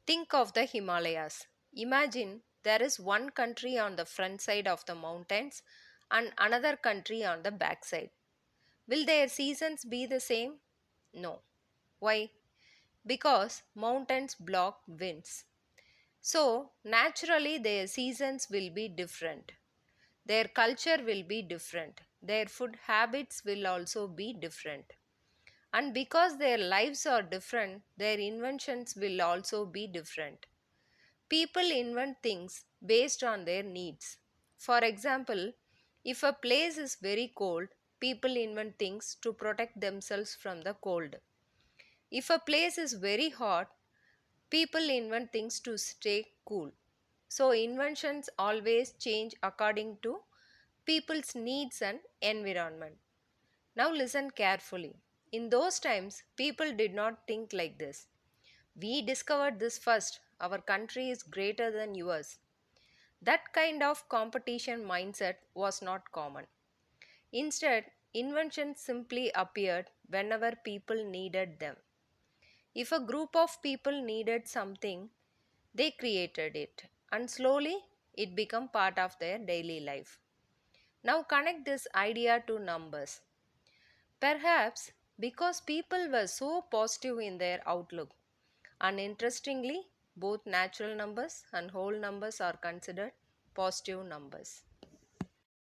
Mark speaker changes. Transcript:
Speaker 1: Think of the Himalayas. Imagine there is one country on the front side of the mountains and another country on the back side. Will their seasons be the same? No. Why? Because mountains block winds. So, naturally, their seasons will be different. Their culture will be different. Their food habits will also be different. And because their lives are different, their inventions will also be different. People invent things based on their needs. For example, if a place is very cold, people invent things to protect themselves from the cold. If a place is very hot, people invent things to stay cool. So, inventions always change according to people's needs and environment. Now, listen carefully. In those times, people did not think like this. We discovered this first. Our country is greater than yours. That kind of competition mindset was not common. Instead, inventions simply appeared whenever people needed them. If a group of people needed something, they created it, and slowly it became part of their daily life. Now connect this idea to numbers. Perhaps because people were so positive in their outlook. And interestingly, both natural numbers and whole numbers are considered positive numbers.